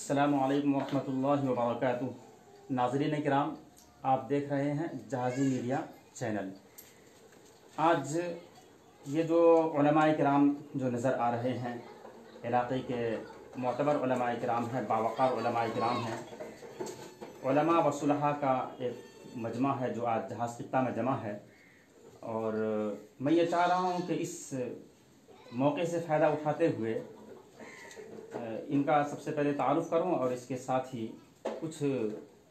अस्सलामु अलैकुम वरहमतुल्लाहि वबरकातुहू। नाज़रीन किराम, आप देख रहे हैं जहाज़ी मीडिया चैनल। आज ये जो उलमाए किराम जो नज़र आ रहे हैं, इलाक़े के मोतबर उलमाए किराम हैं, बावक़ार उलमाए किराम हैं, उलमा व सुलहा का एक मजमा है जो आज जहाज़ ख़ित्ता में जमा है। और मैं ये चाह रहा हूँ कि इस मौके से फ़ायदा उठाते हुए इनका सबसे पहले तारुफ़ करूँ और इसके साथ ही कुछ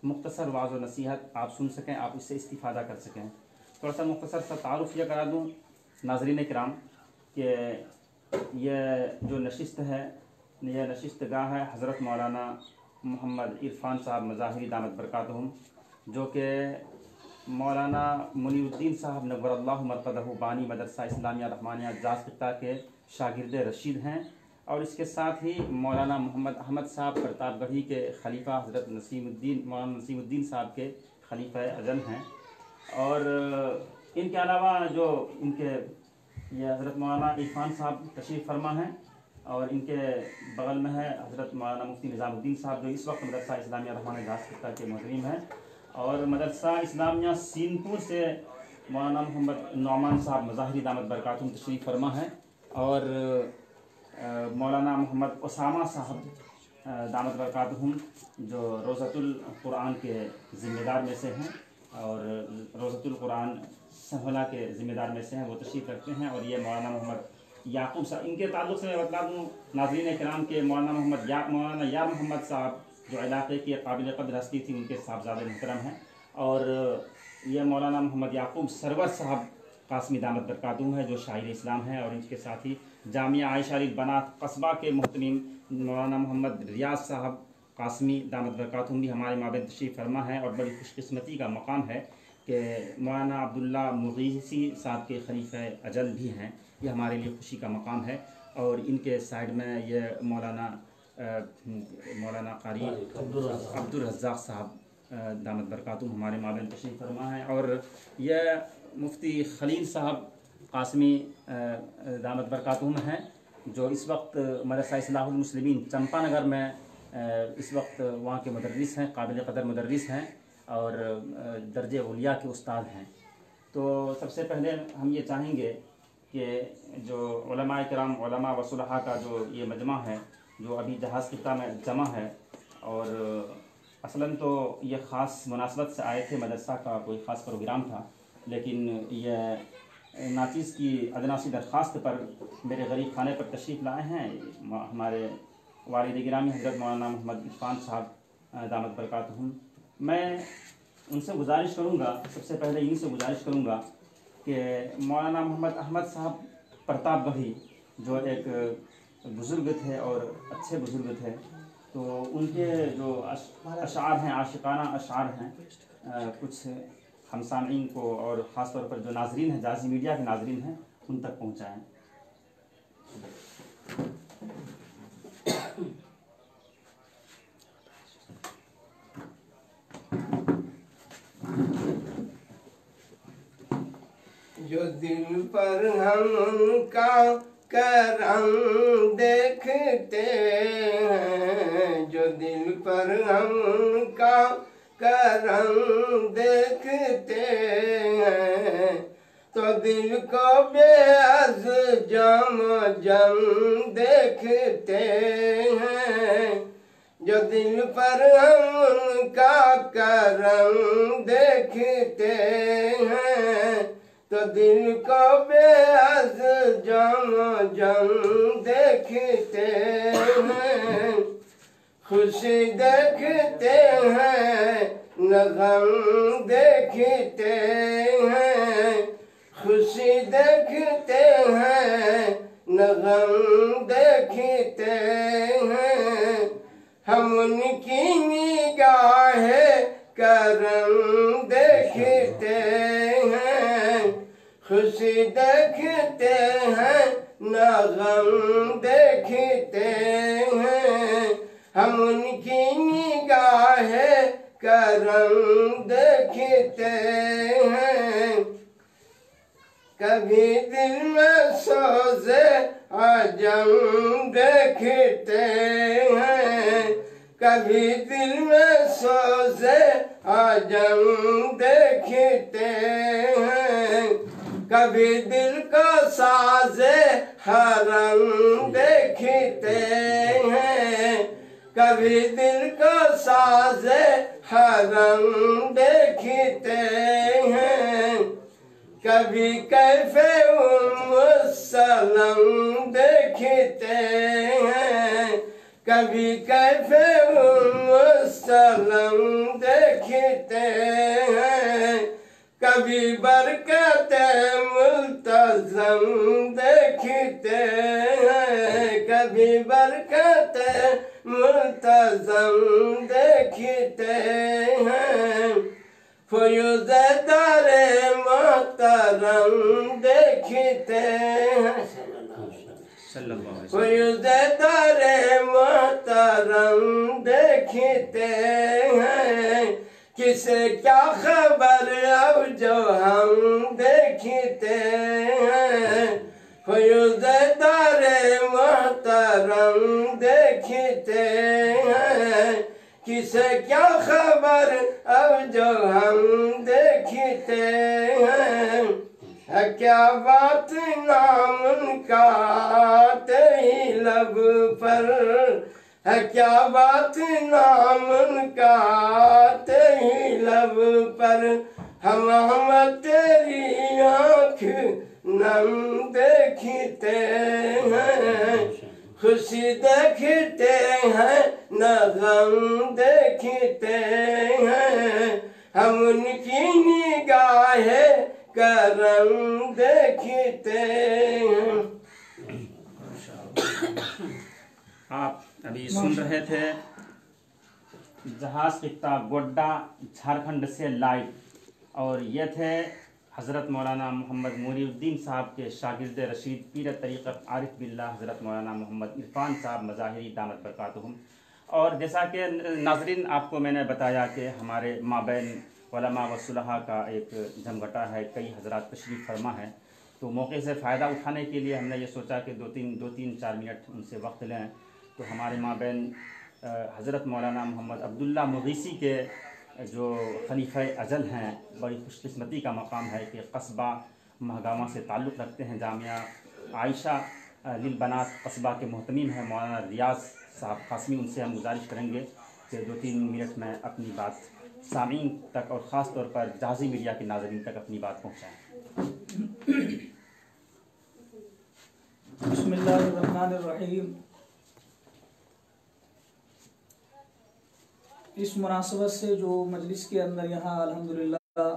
मुख्तसर वाज़ व नसीहत आप सुन सकें, आप इससे इस्तिफ़ादा कर सकें। थोड़ा सा मुख्तसर सा तारुफ़ यह करा दूँ नाज़रीन किराम कि यह जो नशिस्त है, यह नशिस्त गाह है हज़रत मौलाना मोहम्मद इरफ़ान साहब मज़ाहिरी दामत बरकातहुम, जो कि मौलाना मुनीरुद्दीन साहब नव्वरल्लाहु मरक़दहु बानी मदरसा इस्लामिया रहमानिया जहाज़ ख़ित्ता के शागिर्द रशीद हैं। और इसके साथ ही मौलाना मोहम्मद अहमद साहब प्रतापगढ़ी के खलीफा हज़रत मौलाना नसीमुद्दीन साहब के खलीफा अजम हैं। और इनके अलावा जो इनके ये हज़रत मौलाना इरफ़ान साहब तशरीफ़ फरमा हैं और इनके बगल में है हज़रत मौलाना मुफ्ती निज़ामुद्दीन साहब, जो इस वक्त मदरसा इस्लामिया रहमानिया जहाज़ ख़ित्ता के मुहतरिम हैं। और मदरसा इस्लामिया सीनपुर से मौलाना मोहम्मद नौमान साहब मज़ाहिरी दामत बरकातहुम तशरीफ़ फरमा हैं। और मौलाना मोहम्मद उसामा साहब दामत बरकातहुम जो रोज़तुल क़ुरान के ज़िम्मेदार में से हैं और रोज़तुल क़ुरान सहला के ज़िम्मेदार में से हैं, वो तशरीफ़ रखते हैं। और ये मौलाना मोहम्मद याकूब साहब, इनके ताल्लुक़ से मैं बता दूँ नाज़रीन किराम के मौलाना मौलाना यार मोहम्मद साहब जो इलाक़े के काबिल क़द्र हस्ती थी, उनके साहबज़ादे मुहतरम हैं। और ये मौलाना मोहम्मद याकूब सरवर साहब कासमी दामत बरकातहुम है जो शायर इस्लाम है। और इनके साथ ही जामिया आयशा बनात कस्बा के मुहतमिम मौलाना मोहम्मद रियाज साहब कासमी दामत बरकातहुम भी हमारे माबेन तशरीफ़ फरमा है। और बड़ी खुशकिस्मती का मकाम है कि मौलाना अब्दुल्ला मुगीसी साहब के खलीफा अजल भी हैं, ये हमारे लिए खुशी का मकाम है। और इनके साइड में ये मौलाना कारी अब्दुल रज़्ज़ाक़ साहब दामत बरकातहुम हमारे माबेन तशरीफ़ फरमा है। और यह मुफ्ती खलील साहब कासमी दामत बरकातहुम हैं, जो इस वक्त मदरसा इस्लाहुल मुस्लिमीन चंपानगर में इस वक्त वहाँ के मुदर्रिस हैं, काबिल क़दर मुदर्रिस हैं और दर्जे उलिया के उस्ताद हैं। तो सबसे पहले हम ये चाहेंगे कि जो उलमाए किराम उलमा व सुलहा का जो ये मजमा है जो अभी जहाज़ ख़ित्ता में जमा है, और असलन तो ये ख़ास मुनासबत से आए थे, मदरसा का कोई ख़ास प्रोग्राम था, लेकिन यह नाचीज़ की अदनासी दरख्वास्त पर मेरे गरीब खाने पर तशरीफ़ लाए हैं हमारे वालिद गिरामी हज़रत मौलाना मोहम्मद इरफ़ान साहब दामत बरकातहुम। मैं उनसे गुजारिश करूँगा, सबसे पहले इन्हीं से गुजारिश करूँगा कि मौलाना मोहम्मद अहमद साहब प्रतापगढ़ी जो एक बुज़ुर्ग थे और अच्छे बुज़ुर्ग थे, तो उनके जो अशार हैं, आशिकाना अशार हैं, कुछ हम सामीन को और ख़ास तौर पर जो नाज़रीन हैं, जहाज़ी मीडिया के नाज़रीन हैं, उन तक पहुँचाएँ। जो दिल पर हम उनका करम देखते हैं, जो दिल पर हम उनका करम देखते हैं, तो दिल को बेअज़ जम जम देखते हैं। जो दिल पर हम उनका करम देखते हैं, तो दिल को बेअज़ जम जम देखते हैं। खुशी देखते हैं न गम देखते हैं, खुशी देखते हैं न गम देखते हैं। हम उनकी निगाह करम देखते हैं, खुशी देखते हैं न गम देखते हैं। हम उनकी निगाह करम देखते हैं। कभी दिल में सोज़े आजम देखते हैं, کبھی دل میں سوزے عجم دیکھتے ہیں، کبھی دل کو سازے حرم دیکھتے ہیں، کبھی دل کو سازے حرم دیکھتے ہیں، کبھی کیف سلم دیکھتے ہیں، کبھی کیف سلم دیکھتے ہیں، کبھی برکت ملتزم دیکھتے ہیں، کبھی برکت ملتزم دیکھتے ہیں، فیوز در محترم دیکھتے ہیں، فیوز در محترم دیکھتے ہیں، کسے کیا خبر اب جو ہم دیکھتے ہیں، فیوز در محترم دیکھتے ہیں، کسے کیا خبر اب جو ہم دیکھتے ہیں، ہے کیا بات نام کا آتے ہی لب پر، ہے کیا بات نام کا آتے ہی لب پر، ہم تیری آنکھ نم دیکھتے ہیں، خوشی دیکھتے ہیں نہ غم دیکھتے ہیں، ہم ان کی نگاہ کرم دیکھتے ہیں۔ آپ ابھی سن رہے تھے جہاز خطہ گوڈا جھارکھنڈ سے لائیو، اور یہ تھے حضرت مولانا محمد منیر الدین صاحب کے شاگرد رشید پیر طریقت عارف باللہ حضرت مولانا محمد عرفان صاحب مظاہری دامت برکاتہم۔ اور جیسا کہ ناظرین آپ کو میں نے بتایا کہ ہمارے مابین علماء و صلحاء کا ایک جمگھٹا ہے، کئی حضرات تشریف فرما ہے، تو موقع سے فائدہ اٹھانے کے لیے ہم نے یہ سوچا کہ دو تین چار منٹ ان سے وقت لیں۔ تو ہمارے مابین حضرت مولانا محمد عبداللہ مغیثی کے جو خلیفہ اجل ہیں، بڑی خوش قسمتی کا مقام ہے کہ قصبہ مہگاواں سے تعلق رکھتے ہیں، جامعہ عائشہ للبنات قصبہ کے محتمیم ہیں مولانا ریاض صاحب قاسمی۔ ان سے ہم گزارش کریں گے کہ 2-3 منٹ میں اپنی بات سامعین تک اور خاص طور پر جہازی میڈیا کے ناظرین تک اپنی بات پہنچائیں۔ بسم اللہ الرحمن الرحیم۔ اس مناسبت سے جو مجلس کے اندر یہاں الحمدللہ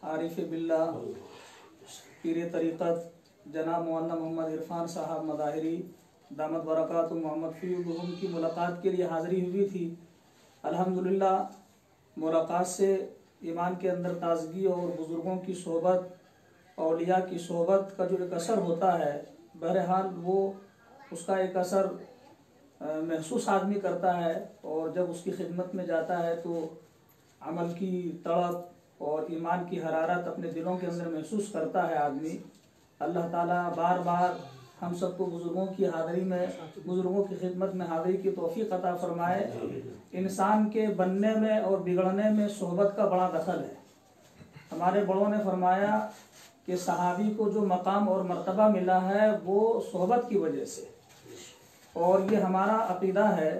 عارف باللہ پیر طریقت جناب مولانا محمد عرفان صاحب مظاہری دامت برکاتہ محمد فی الحم کی ملاقات کے لیے حاضری ہوئی تھی، الحمدللہ ملاقات سے ایمان کے اندر تازگی اور بزرگوں کی صحبت، اولیاء کی صحبت کا جو ایک اثر ہوتا ہے، بہرحال وہ اس کا ایک اثر محسوس آدمی کرتا ہے، اور جب اس کی خدمت میں جاتا ہے تو عمل کی تڑپ اور ایمان کی حرارت اپنے دلوں کے اندر محسوس کرتا ہے آدمی۔ اللہ تعالیٰ بار بار ہم سب کو بزرگوں کی حاضری میں، بزرگوں کی خدمت میں حاضری کی توفیق عطا فرمائے۔ انسان کے بننے میں اور بگڑنے میں صحبت کا بڑا دخل ہے۔ ہمارے بڑوں نے فرمایا کہ صحابی کو جو مقام اور مرتبہ ملا ہے وہ صحبت کی وجہ سے، اور یہ ہمارا عقیدہ ہے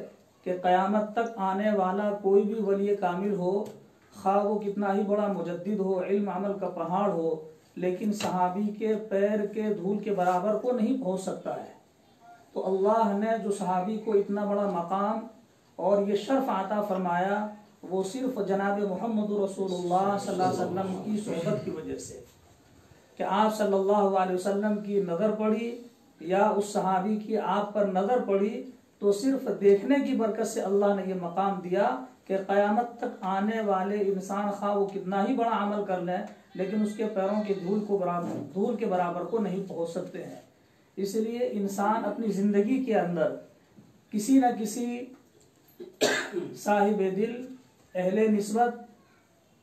کہ قیامت تک آنے والا کوئی بھی ولی کامل ہو، خواہ وہ کتنا ہی بڑا مجدد ہو، علم عمل کا پہاڑ ہو، لیکن صحابی کے پیر کے دھول کے برابر کو نہیں پہنچ سکتا ہے۔ تو اللہ نے جو صحابی کو اتنا بڑا مقام اور یہ شرف عطا فرمایا، وہ صرف جناب محمد رسول اللہ صلی اللہ علیہ وسلم کی صحبت کی وجہ سے، کہ آپ صلی اللہ علیہ وسلم کی نظر پڑی یا اس صحابی کی آپ پر نظر پڑی، تو صرف دیکھنے کی برکت سے اللہ نے یہ مقام دیا کہ قیامت تک آنے والے انسان خواہ وہ کتنا ہی بڑا عمل کر لیں، لیکن اس کے پیروں کے دھول کے برابر کو نہیں پہنچ سکتے ہیں۔ اس لیے انسان اپنی زندگی کے اندر کسی نہ کسی صاحب دل، اہل نسبت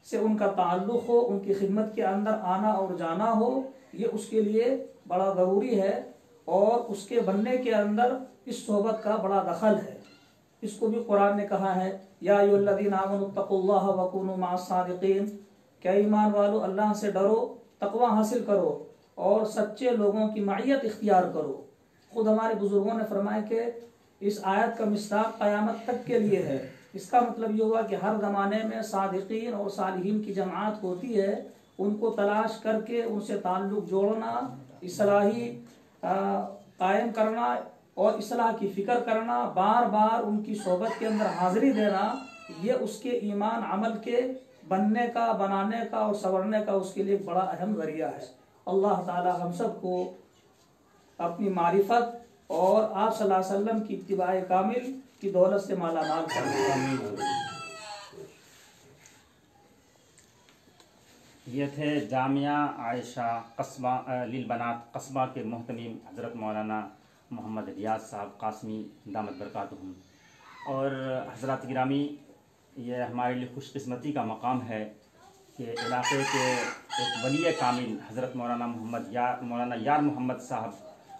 سے ان کا تعلق ہو، ان کی خدمت کے اندر آنا اور جانا ہو، یہ اس کے لیے بڑا ضروری ہے، اور اس کے بننے کے اندر اس صحبت کا بڑا دخل ہے۔ اس کو بھی قرآن نے کہا ہے یا ایھا آمنوا اتقوا اللہ وکونوا مع الصادقین، کیا ایمان والو اللہ سے ڈرو، تقوی حاصل کرو اور سچے لوگوں کی معیت اختیار کرو۔ خود ہمارے بزرگوں نے فرمایا کہ اس آیت کا مصداق قیامت تک کے لیے ہے۔ اس کا مطلب یہ ہوا کہ ہر زمانے میں صادقین اور صالحین کی جماعت ہوتی ہے، ان کو تلاش کر کے ان سے تعلق جوڑنا، اصلاحی قائم کرنا اور اصلاح کی فکر کرنا، بار بار ان کی صحبت کے اندر حاضری دینا، یہ اس کے ایمان عمل کے بننے کا، بنانے کا اور سنورنے کا اس کے لیے ایک بڑا اہم ذریعہ ہے۔ اللہ تعالی ہم سب کو اپنی معرفت اور آپ صلی اللہ علیہ وسلم کی اتباع کامل کی دولت سے مالا مال کرے۔ یہ تھے جامعہ عائشہ قصبہ للبنات قصبہ کے محتمیم حضرت مولانا محمد ریاض صاحب قاسمی دامت برکاتہم۔ اور حضرات گرامی، یہ ہمارے لیے خوش قسمتی کا مقام ہے کہ علاقے کے ایک ولی کامل حضرت مولانا یار محمد صاحب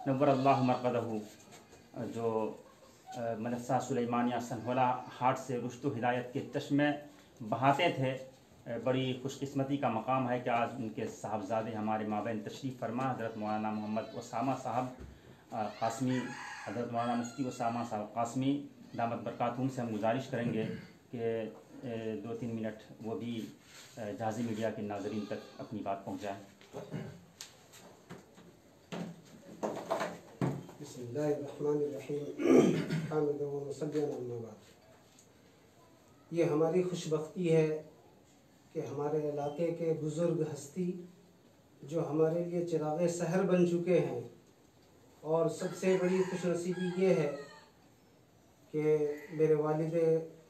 نور اللہ مرقدہ، جو مدرسہ سلیمانیہ سنہولہ ہاٹ سے رشد و ہدایت کے چشمے بہاتے تھے، بڑی خوش قسمتی کا مقام ہے کہ آج ان کے صاحبزادے ہمارے مابین تشریف فرما حضرت مولانا محمد اسامہ صاحب قاسمی، حضرت مولانا مفتی اسامہ صاحب قاسمی دامت برکاتہم سے ہم گزارش کریں گے کہ 2-3 منٹ وہ بھی جہازی میڈیا کے ناظرین تک اپنی بات پہنچائیں۔ بسم اللہ الرحمن الرحیم، حامد و مصلی اما بعد۔ یہ ہماری خوش بختی ہے کہ ہمارے علاقے کے بزرگ ہستی جو ہمارے لیے چراغ سحر بن چکے ہیں، اور سب سے بڑی خوش نصیبی یہ ہے کہ میرے والد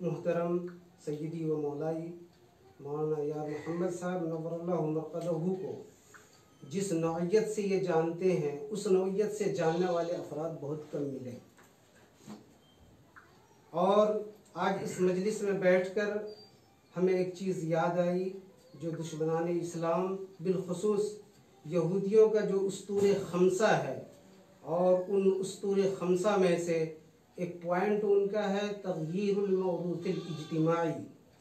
محترم سیدی و مولائی مولانا یار محمد صاحب نور اللہ مرقدہ کو جس نوعیت سے یہ جانتے ہیں، اس نوعیت سے جاننے والے افراد بہت کم ملے، اور آج اس مجلس میں بیٹھ کر ہمیں ایک چیز یاد آئی جو دشمنان اسلام بالخصوص یہودیوں کا جو اسطور خمسہ ہے، اور ان اسطور خمسہ میں سے ایک پوائنٹ ان کا ہے تغییر الموروث الاجتماعی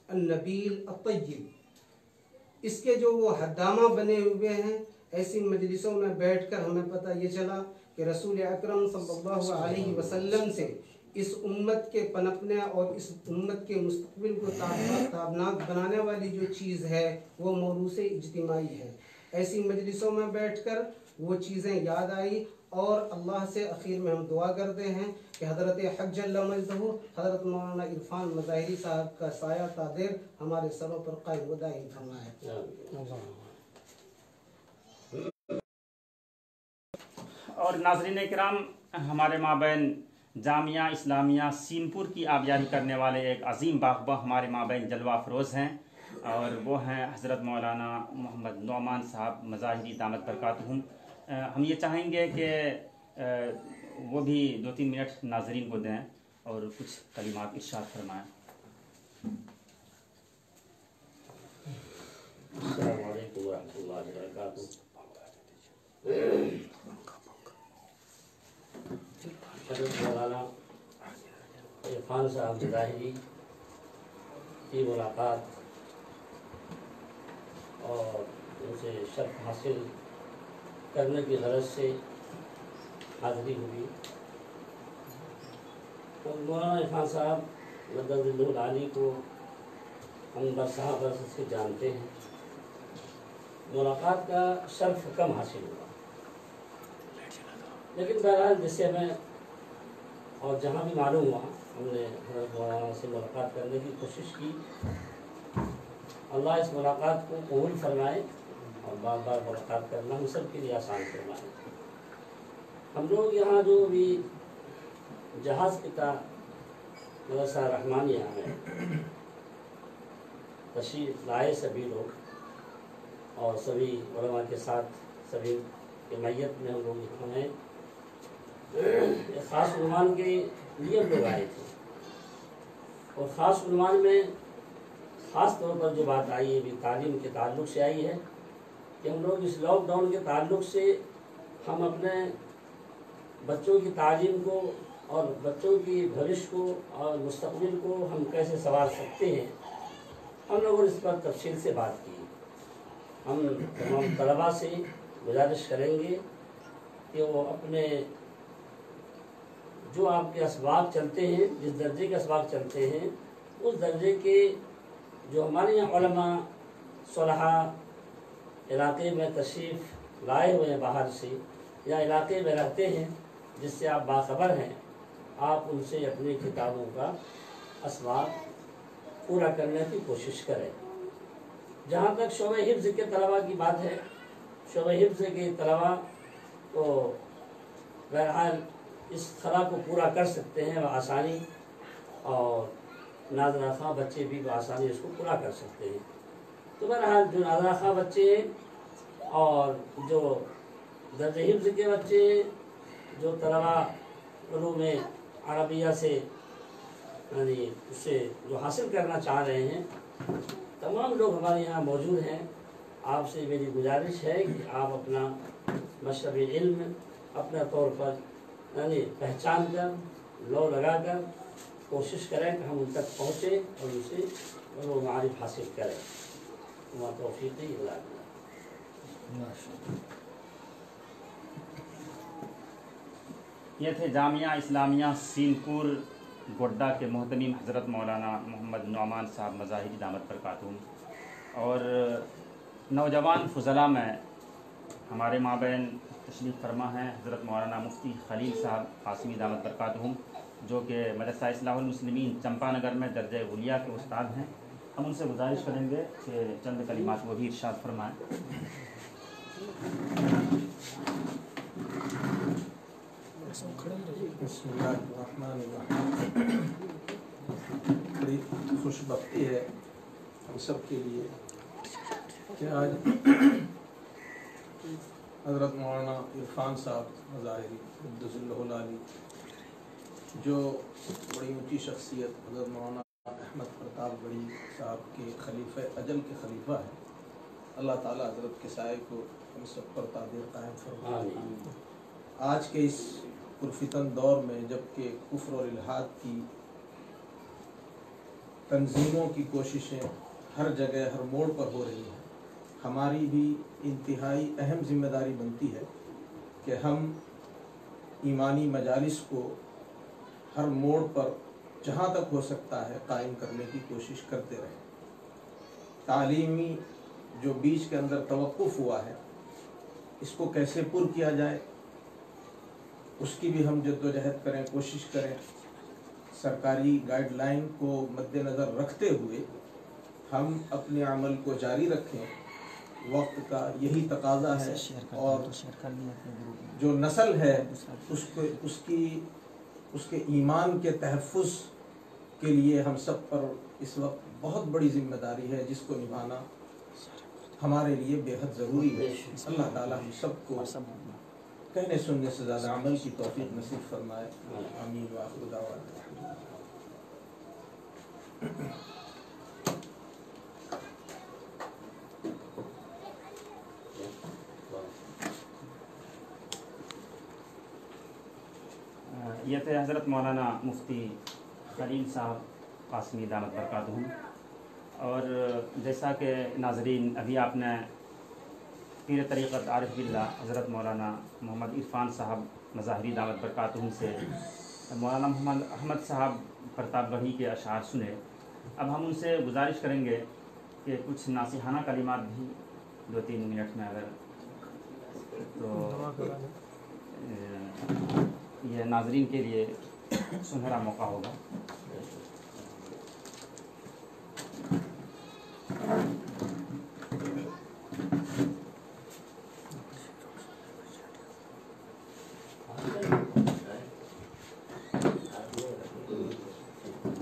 النبیل الطیب۔ اس کے جو وہ حدامہ بنے ہوئے ہیں، ایسی مجلسوں میں بیٹھ کر ہمیں پتہ یہ چلا کہ رسول اکرم صلی اللہ علیہ وسلم سے اس امت کے پنپنے اور اس امت کے مستقبل کو تابناک بنانے والی جو چیز ہے وہ موروث اجتماعی ہے۔ ایسی مجلسوں میں بیٹھ کر وہ چیزیں یاد آئی، اور اللہ سے اخیر میں ہم دعا کرتے ہیں کہ حضرت حق جل مجدہ حضرت مولانا عرفان مظاہری صاحب کا سایہ قادر ہمارے سروں پر قائم و دائم فرمائے۔ اور ناظرین کرام، ہمارے مابین جامعہ اسلامیہ سینپور کی آبیاری کرنے والے ایک عظیم باغباں ہمارے مابین جلوہ افروز ہیں، اور وہ ہیں حضرت مولانا محمد نعمان صاحب مظاہری دامت برکاتہم۔ ہم یہ چاہیں گے کہ وہ بھی 2-3 منٹ ناظرین کو دیں اور کچھ کلمات ارشاد فرمائیں۔ السلام علیکم ورحمۃ اللہ وبرکاتہ۔ حضرت مولانا عرفان صاحب مظاہری کی ملاقات اور ان سے شرف حاصل کرنے کی غرض سے حاضری ہوئی۔ اور مولانا عرفان صاحب مدد اللہ العالی کو ہم برسہ برس سے جانتے ہیں، ملاقات کا شرف کم حاصل ہوا، لیکن بہرحال جس سے ہمیں اور جہاں بھی معلوم ہوا ہم نے حضرت مولانا سے ملاقات کرنے کی کوشش کی۔ اللہ اس ملاقات کو قبول فرمائے اور بار بار ملاقات کرنا ہم سب کے لیے آسان فرمائے۔ ہم لوگ یہاں جو بھی جہاز پتا مدرسہ رحمانیہ میں تشریف لائے سبھی لوگ، اور سبھی علماء کے ساتھ سبھی کے میت میں ہم لوگ یہاں ہیں، ایک خاص عنوان کے لیے ہم لوگ آئے تھے، اور خاص عنوان میں خاص طور پر جو بات آئی ہے بھی تعلیم کے تعلق سے آئی ہے کہ ہم لوگ اس لاک ڈاؤن کے تعلق سے ہم اپنے بچوں کی تعلیم کو اور بچوں کی بھوش کو اور مستقبل کو ہم کیسے سنوار سکتے ہیں، ہم لوگوں نے اس پر تفصیل سے بات کی۔ ہم تمام طلباء سے گزارش کریں گے کہ وہ اپنے جو آپ کے اسباق چلتے ہیں، جس درجے کے اسباق چلتے ہیں، اس درجے کے جو ہمارے یہاں علماء صلحاء علاقے میں تشریف لائے ہوئے ہیں باہر سے یا علاقے میں رہتے ہیں جس سے آپ باخبر ہیں، آپ ان سے اپنی کتابوں کا اسباق پورا کرنے کی کوشش کریں۔ جہاں تک شعبہ حفظ کے طلباء کی بات ہے، شعبہ حفظ کے طلباء تو بہرحال اس خلا کو پورا کر سکتے ہیں بآسانی، اور نادرہ خواہ بچے بھی بآسانی اس کو پورا کر سکتے ہیں۔ تو بہرحال جو نادرہ خواہ بچے اور جو درجہ حفظ کے بچے، جو طلباء علوم عربیہ سے یعنی اس سے جو حاصل کرنا چاہ رہے ہیں، تمام لوگ ہمارے یہاں موجود ہیں۔ آپ سے میری گزارش ہے کہ آپ اپنا مشرب علم اپنا طور پر یعنی پہچان کر لو لگا کر کوشش کریں کہ ہم ان تک پہنچیں اور ان سے وہ معارف حاصل کریں۔ وہاں توفیق اللہ تعالیٰ۔ یہ تھے جامعہ اسلامیہ سین پور گوڈا کے محتمم حضرت مولانا محمد نعمان صاحب مظاہری دامت برکاتہم، اور نوجوان فضلاء میں ہمارے مابین تشریف فرما ہیں حضرت مولانا مفتی خلیل صاحب قاسمی دامت برکاتہم، جو کہ مدرسہ اصلاح المسلمین چمپا نگر میں درجہ علیہ کے استاد ہیں۔ ہم ان سے گزارش کریں گے کہ چند کلمات وہ بھی ارشاد فرمائیں۔ بسم اللہ الرحمن الرحیم۔ بڑی خوش بختی ہے ہم سب کے لیے کہ آج حضرت مولانا عرفان صاحب مظاہری قدس اللہ العالی، جو بڑی اونچی شخصیت حضرت مولانا احمد پرتاپ گڑھی صاحب کے خلیفہ اجل کے خلیفہ ہیں، اللہ تعالیٰ حضرت کے سائے کو ہم سب پر تعبیر قائم فرمائے۔ آج کے اس پرفتن دور میں جب کہ کفر اور الحاد کی تنظیموں کی کوششیں ہر جگہ ہر موڑ پر ہو رہی ہیں، ہماری بھی انتہائی اہم ذمہ داری بنتی ہے کہ ہم ایمانی مجالس کو ہر موڑ پر جہاں تک ہو سکتا ہے قائم کرنے کی کوشش کرتے رہیں۔ تعلیمی جو بیچ کے اندر توقف ہوا ہے، اس کو کیسے پر کیا جائے، اس کی بھی ہم جد و جہد کریں، کوشش کریں۔ سرکاری گائیڈ لائن کو مد نظر رکھتے ہوئے ہم اپنے عمل کو جاری رکھیں، وقت کا یہی تقاضا ہے، اور جو نسل ہے اس کے ایمان کے تحفظ کے لیے ہم سب پر اس وقت بہت بڑی ذمہ داری ہے، جس کو نبھانا ہمارے لیے بے حد ضروری ہے۔ اللہ تعالیٰ ہم سب کو کہنے سننے سے زیادہ عمل کی توفیق نصیب فرمائے۔ آمین وآخر دعوانا۔ یہ تھے حضرت مولانا مفتی خلیل صاحب قاسمی دامت برکاتہم، اور جیسا کہ ناظرین ابھی آپ نے پیر طریقت عارف باللہ حضرت مولانا محمد عرفان صاحب مظاہری دامت برکاتہم سے مولانا محمد احمد صاحب پرتاپ گڑھی کے اشعار سنے۔ اب ہم ان سے گزارش کریں گے کہ کچھ ناصحانہ کلمات بھی 2-3 منٹ میں اگر تو یہ ناظرین کے لیے سنہرا موقع ہوگا۔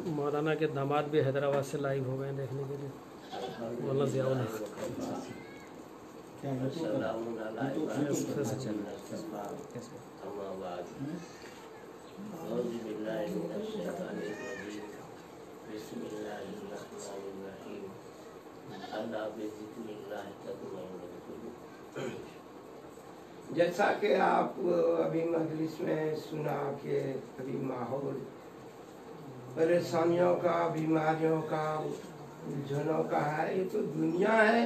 مولانا کے داماد بھی حیدرآباد سے لائیو ہو گئے ہیں دیکھنے کے لیے، مولانا ضیاء الحق۔ जैसा कि आप अभी मजलिस में सुना कि अभी माहौल परेशानियों का, बीमारियों का, उलझनों का है, ये तो दुनिया है।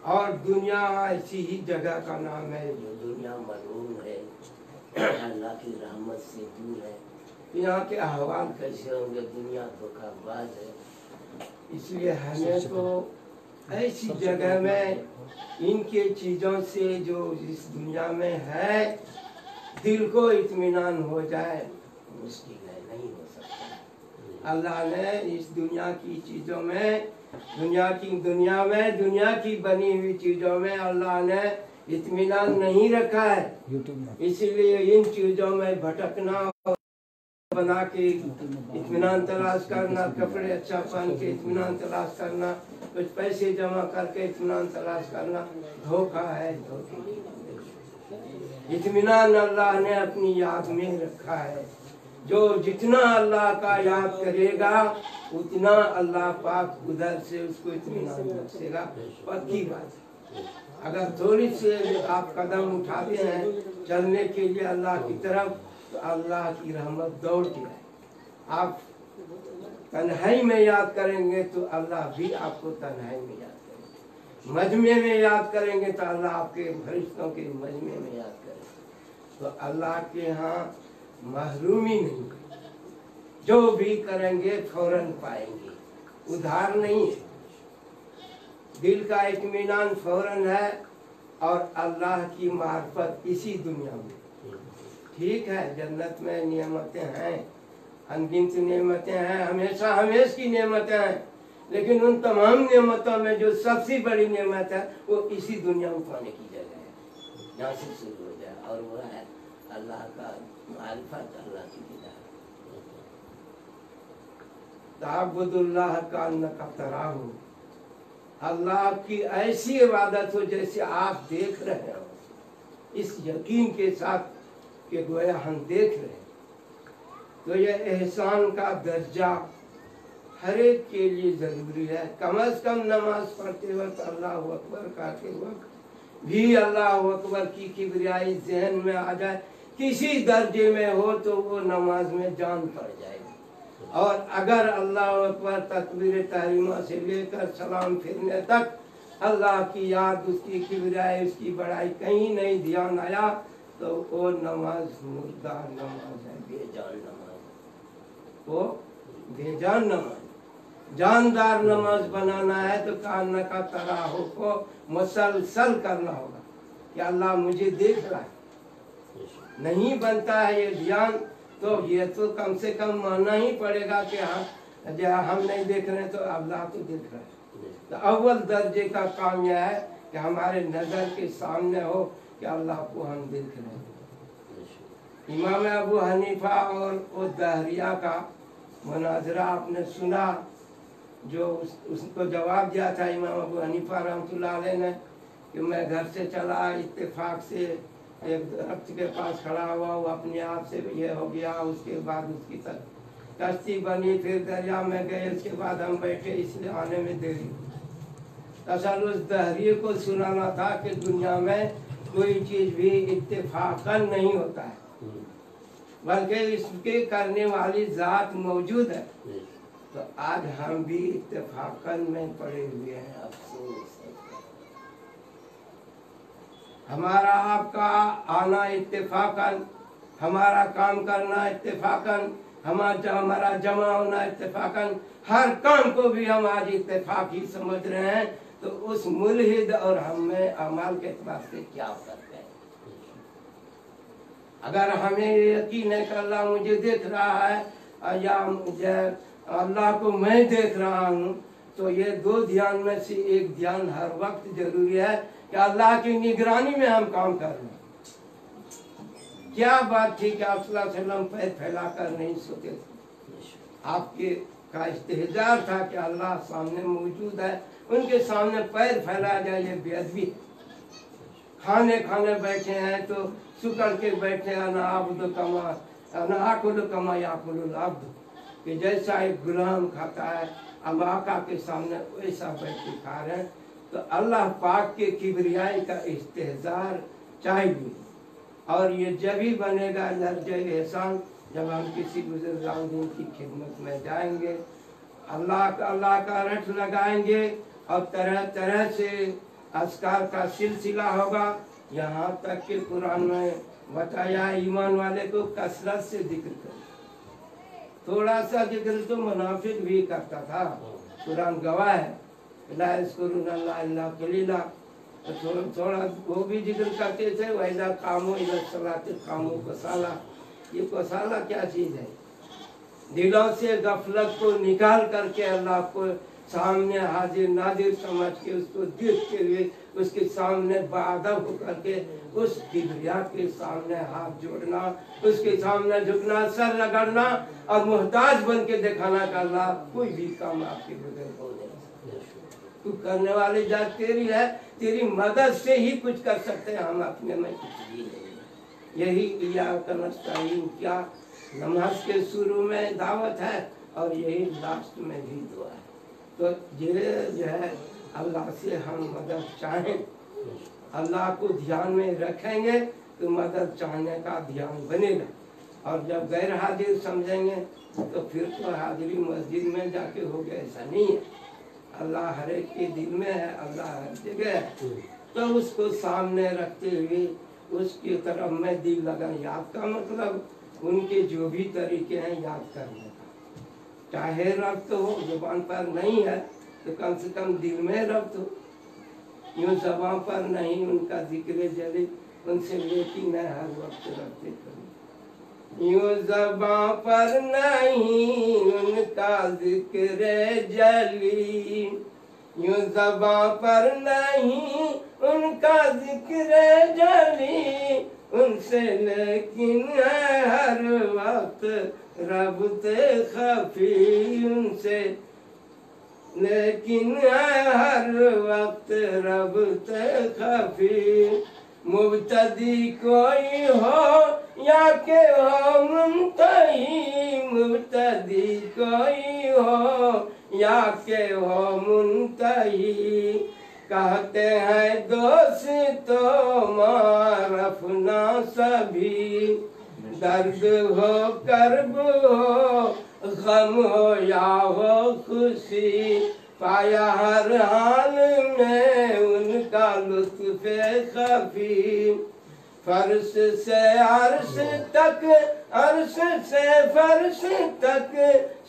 और दुनिया ऐसी ही जगह का नाम है जो दुनिया मरूम है, अल्लाह की रहमत से दूर है। यहाँ के अहवाल कैसे होंगे? दुनिया धोखाबाज है। इसलिए हमें तो ऐसी जगह में इनके चीज़ों से जो इस दुनिया में है दिल को इत्मीनान हो जाए, मुश्किल है, नहीं हो सकता। अल्लाह ने इस दुनिया की चीज़ों में, दुनिया की बनी हुई चीज़ों में अल्लाह ने इत्मीनान नहीं रखा है। इसीलिए इन चीज़ों में भटकना, बना के इत्मीनान तलाश करना, कपड़े अच्छा पहन के इत्मीनान तलाश करना, कुछ पैसे जमा करके इत्मीनान तलाश करना धोखा है, धोखे की। इत्मीनान अल्लाह ने अपनी याद में रखा है। जो जितना अल्लाह का याद करेगा उतना अल्लाह पाक उधर से उसको इत्मीनान बख्शेगा। पक्की बात है। अगर थोड़ी से आप कदम उठाते हैं चलने के लिए अल्लाह की तरफ, तो अल्लाह की रहमत दौड़ती है। आप तन्हाई में याद करेंगे तो अल्लाह भी आपको तन्हाई में याद करेंगे। मजमे में याद करेंगे तो अल्लाह आपके फरिश्तों के मजमे में याद करेंगे। तो अल्लाह के यहाँ महरूमी नहीं, जो भी करेंगे फौरन पाएंगे, उधार नहीं है। दिल का इत्मीनान फौरन है और अल्लाह की मार्फत इसी दुनिया में। ठीक है, जन्नत में नेमतें हैं, अनगिनत नेमतें हैं, हमेशा हमेश की नेमतें हैं, लेकिन उन तमाम नेमतों में जो सबसे बड़ी नेमत है वो इसी दुनिया में पाने की जगह है, यहाँ से शुरू हो जाए, और वो है अल्लाह का मारिफत, अल्लाह की दीदार। ताबुदुल्लाह का अन्नका तराहू, अल्लाह की ऐसी इबादत हो जैसे आप देख रहे हो, इस यकीन के साथ कि गोया हम देख रहे हैं। तो ये एहसान का दर्जा हर एक के लिए जरूरी है। कम से कम नमाज पढ़ते वक्त अल्लाह अकबर कहते वक्त भी अल्लाह अकबर की किबरियाई जहन में आ जाए, किसी दर्जे में हो तो वो नमाज में जान पड़ जाएगी। और अगर अल्लाह अकबर तकबीर तहरीमा से लेकर सलाम फिरने तक अल्लाह की याद, उसकी किबरियाई, उसकी बड़ाई कहीं नहीं ध्यान आया तो वो नमाज मुर्दार नमाज है, बेजान नमाज, वो बेजान नमाज। जानदार नमाज बनाना है तो कान का तराहो को मुसलसल करना होगा कि अल्लाह मुझे देख रहा है। नहीं बनता है ये ध्यान, तो ये तो कम से कम मानना ही पड़ेगा कि हम नहीं देख रहे तो अल्लाह तो देख रहा है। तो अव्वल दर्जे का काम यह है कि हमारे नजर के सामने हो कि अल्लाह को हम देख रहे हैं। इमाम अबू हनीफा और वो दहरिया का मुनाजरा आपने सुना, जो उसको जवाब दिया था इमाम अबू हनीफा रहमतुल्लाह अलैह ने कि मैं घर से चला, इत्तेफाक से एक दरख्त के पास खड़ा हुआ, वो अपने आप से ये हो गया, उसके बाद उसकी कश्ती बनी, फिर दरिया में गए, उसके बाद हम बैठे, इसलिए आने में देरी। असल उस दहरिए को सुनाना था कि दुनिया में कोई चीज भी इत्तेफाकन नहीं होता है, बल्कि इसके करने वाली जात मौजूद है। तो आज हम भी इत्तेफाकन में पड़े हुए हैं। अफसोस, हमारा आपका आना इत्तेफाकन, हमारा काम करना इत्तेफाकन, हमारा जमा होना इत्तेफाकन, हर काम को भी हम आज इत्तेफाक ही समझ रहे हैं। तो उस मुल्हिद और हम में अमाल के एतबार से क्या फर्क है? अगर हमें यकीन है कि अल्लाह मुझे देख रहा है या अल्लाह को मैं देख रहा हूँ, तो ये दो ध्यान में से एक ध्यान हर वक्त जरूरी है कि अल्लाह की निगरानी में हम काम कर रहे हैं। क्या बात थी कि आप सल्लल्लाहु अलैहि वसल्लम पैर फैलाकर नहीं सोते थे, आपके का इस्तेहजार था कि अल्लाह सामने मौजूद है, उनके सामने पैर फैलाया जाए, ये बेअदबी। खाने बैठे हैं तो सुकड़ के बैठे, अना आकुल कमा याकुल अब्द, कि जैसा एक गुलाम खाता है अब आका के सामने वैसा बैठ के खा रहे हैं। तो अल्लाह पाक के किबरियाई का इस्तेहजार चाहिए। और ये जब ही बनेगा दर्ज एहसान जब हम किसी बुजुर्गान दिन की खिदमत में जाएंगे, अल्लाह का रट लगाएंगे और तरह तरह से अस्कार का सिलसिला होगा, यहाँ तक कि कुरान में बताया ईमान वाले को कसरत से जिक्र करो। थोड़ा सा जिक्र तो मुनाफिक भी करता था, कुरान गवाह है, ला यज़कुरुल्लाह इल्ला क़लीला, थोड़ा वो भी जिक्र करते थे। वैसा कामो इला सलाते कामो कसाला, ये कसाला क्या चीज़ है? दिलों से गफलत को निकाल करके अल्लाह को सामने हाजिर नाजिर समझ के उसको देखते हुए उसके सामने बादब होकर के उस किबरिया के सामने हाथ जोड़ना, उसके सामने झुकना, सर रगड़ना और मोहताज बन के दिखाना का अल्लाह कोई भी काम आपके बगैर हो नहीं। तू करने वाली जात तेरी है, तेरी मदद से ही कुछ कर सकते हैं, हम अपने में कुछ भी नहीं। यही इय्याका नस्तईन क्या नमाज के शुरू में दावत है और यही लास्ट में भी दुआ है। तो ये जो है अल्लाह से हम मदद चाहें, अल्लाह को ध्यान में रखेंगे तो मदद चाहने का ध्यान बनेगा। और जब गैर हाजिर समझेंगे तो फिर तो हाजिरी मस्जिद में जाके हो गया, ऐसा नहीं है। अल्लाह हर एक के दिल में है, अल्लाह हर जगह है। तो उसको सामने रखते हुए उसकी तरफ में दिल लगा, याद का मतलब उनके जो भी तरीके हैं याद करने का, चाहे रब्त हो जुबान पर नहीं है तो कम से कम दिल में रब्त हो। यूँ ज़बान पर नहीं उनका जिक्र जली, उनसे लेकिन मैं हर वक्त रखते करूँ। यूँ ज़बान पर नहीं उनका जिक्र जली, यूँ ज़बान पर नहीं उनका जिक्र जली, उनसे लेकिन हर वक्त रब्ते खफी, उनसे लेकिन हर वक्त रब्ते खफी। मुब्तदी कोई हो या के हो मुंतही, मुब्तदी कोई हो या के हो मुंतही। कहते हैं दोस्त तो मारफ ना सभी, दर्द हो कर्ब हो गम हो या हो खुशी, पाया हर हाल में उनका लुत्फ़ खफी। फर्श से अर्श तक, अर्श से फर्श तक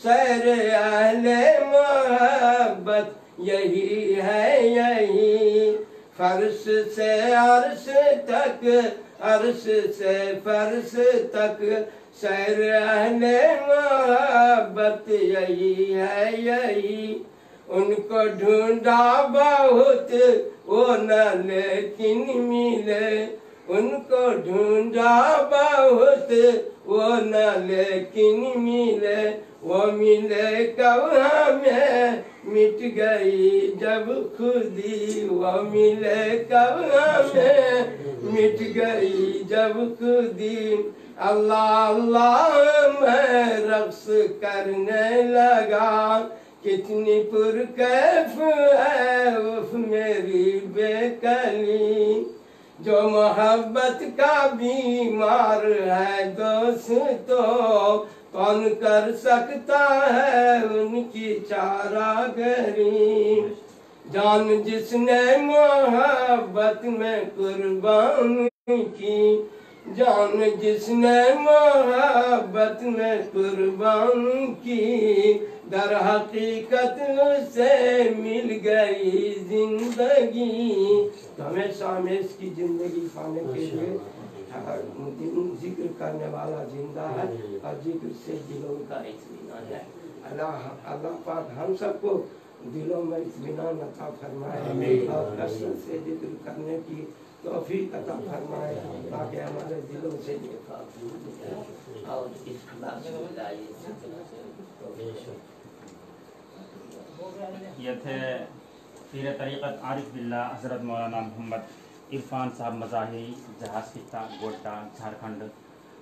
सैर अहले मोहब्बत यही है यही। फर्श से अर्श तक, अर्श से फर्श तक सैर अहले मोहब्बत यही है यही। उनको ढूंढा बहुत वो न लेकिन मिले, उनको ढूंढा बहुत वो न लेकिन मिले। वो मिले कब हमें मिट गई जब खुदी, वो मिले कब हमें मिट गई जब खुदी। अल्लाह अल्लाह मैं रक्स करने लगा, कितनी पुरकैफ है उफ मेरी बेकली। जो मोहब्बत का बीमार है दोस्तों, कौन कर सकता है उनकी चारागरी। जान जिसने मोहब्बत में कुर्बानी की, जान जिसने मोहब्बत में कुर्बानी की, दर हकीकत उसे मिल गई जिंदगी। तो हमेशा हमें इसकी जिंदगी पाने के लिए जिक्र करने वाला जिंदा है और जिक्र से दिलों का इत्मीनान है। अल्लाह पाक हम सबको दिलों में इत्मीनान अता फरमाए और कसरत से जिक्र करने की तौफीक अता फरमाए, ताकि हमारे दिलों से निफाक दूर जाए और इखलास हो जाए। ये थे पीर तरीक़त आरिफ बिल्लाह हज़रत मौलाना मोहम्मद इरफान साहब मज़ाहिरी, जहाज़ खित्ता गोड्डा झारखंड।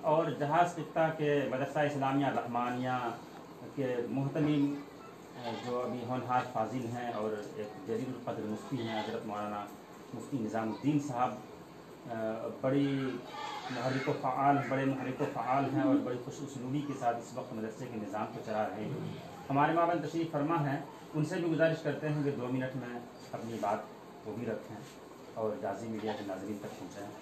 और जहाज़ खित्ता के मदरसा इस्लामिया रहमानिया के मुहतमिम जो अभी होनहार फाजिल हैं और एक जलील क़द्र मुफ्ती हैं हज़रत मौलाना मुफ्ती निज़ामुद्दीन साहब, बड़ी महरिक फ़आल बड़े महरिक फ़आल हैं और बड़ी खुश उसलूबी के साथ इस वक्त मदरसे के निज़ाम को चला रहे हैं। हमारे माबन तशरीफ़ फरमा हैं, उनसे भी गुजारिश करते हैं कि 2 मिनट में अपनी बात वो भी रखें और जाजी मीडिया के नाज़रीन तक पहुँचाएँ।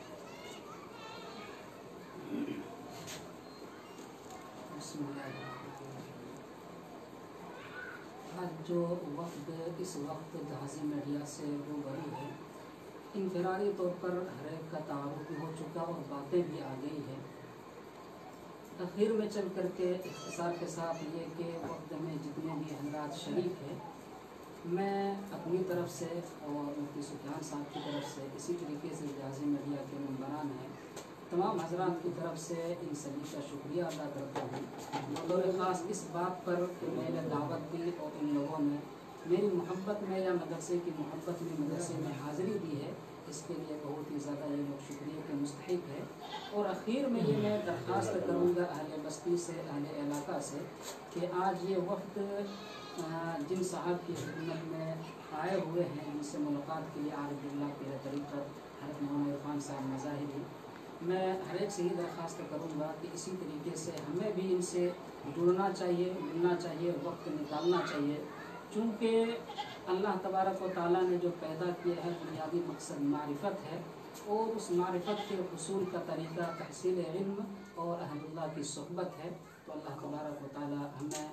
आज जो वक्त इस वक्त जहाज़ी मीडिया से रूबरू है, इनफरादी तौर पर हर एक का तारुफ भी हो चुका और बातें भी आ गई है। आखिर में चल कर के इख्तिसार के साथ ये कि वक्त में जितने भी हज़रात शरीक है, मैं अपनी तरफ से और मुफ्ती सुफियान साहब की तरफ से इसी तरीके से जहाज़ी मीडिया के मेम्बरान हैं, तमाम हज़रात की तरफ से इन सभी का शुक्रिया अदा करता हूँ। बतौर ख़ास इस बात पर मैंने दावत दी और इन लोगों ने मेरी मोहब्बत में या मदरसे की मोहब्बत में मदरसे में हाज़िरी दी है, इसके लिए बहुत ही ज़्यादा ये लोग शुक्रिया के मुस्तहिक है। और आखिर में ये मैं दरख्वास्त करूँगा अहले बस्ती से, अहले इलाका से कि आज ये वक्त जिन साहब की खिदमत में आए हुए हैं, जिनसे मुलाकात के लिए आरिफ बिल्लाह पीर तरीक़त हज़रत मौलाना इरफान साहब मज़ाहिरी, मैं हर एक से ही दरख्वास्त करूँगा कि इसी तरीके से हमें भी इनसे जुड़ना चाहिए, मिलना चाहिए, वक्त निकालना चाहिए, चूँकि अल्लाह तबारक व तआला ने जो पैदा किया है बुनियादी मकसद मारिफत है और उस मारिफत के हुसूल का तरीक़ा तहसील इल्म और अहलुल्लाह की सोहबत है। तो अल्लाह तबारक व तआला हमें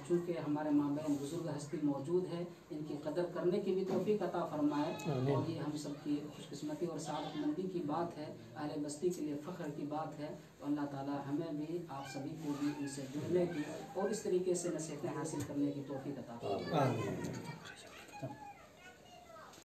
चूँकि हमारे माबैन बुज़ुर्ग हस्ती मौजूद है, इनकी कदर करने की भी तौफ़ीक़ अता फरमाए। और ये हम सब की खुशकिस्मती और सआदतमंदी की बात है, अहले बस्ती के लिए फ़ख्र की बात है। तो अल्लाह ताला हमें भी, आप सभी को भी इनसे जुड़ने की और इस तरीके से नसीहतें हासिल करने की तौफ़ीक़ अता फरमाए।